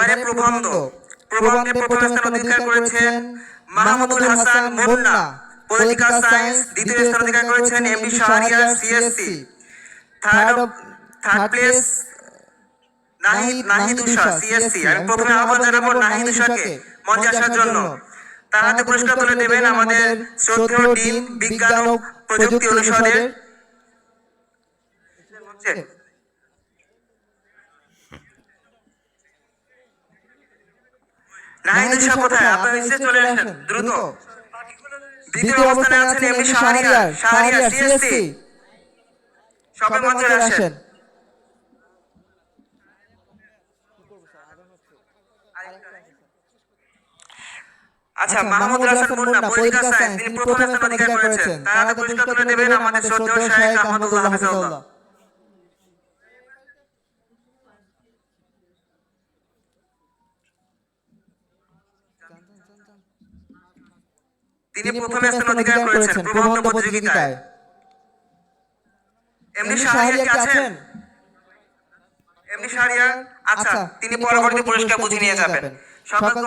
এবারে প্রবন্ধ। প্রবন্ধে প্রথম স্থান অধিকার করেছেন মাহমুদুল হাসান মুন্না, পলিটিক্যাল সায়েন্স। দ্বিতীয় স্থান অধিকার করেছেন MD Shahriar, CSC. Third place Nahid Usha, CSC. আমি প্রথমে আহ্বান জানাবো নাহিদ উষাকে মঞ্চে আসার জন্য। তার হাতে পুরস্কার তুলে দেবেন আমাদের শ্রদ্ধেয় ডিন বিজ্ঞান ও প্রযুক্তি অনুষদের। নাহিদ উষা কোথায়? আপনারা এসে চলে আসেন দ্রুত। দ্বিতীয় অবস্থানে আছেন এমডি শাহরিয়ার, সিএসসি। সবাই মঞ্চে আসেন। আচ্ছা, মাহমুদুল হাসান মুন্না, পলিটিক্যাল সায়েন্স, তিনি প্রথম স্থান অধিকার করেছেন। তার হাতে পুরস্কার তুলে দেবেন আমাদের শ্রদ্ধেয় শাহেখ আহমদুল্লাহ হাফিজাহুল্লাহ। তিনি প্রথম স্থান অধিকার করেছেন প্রবন্ধ প্রতিযোগিতায়। এমডি শাহরিয়ার কি আছেন? এমডি শাহরিয়ার, আচ্ছা, তিনি পরবর্তী পুরস্কার বুঝে নিয়ে যাবেন। সকল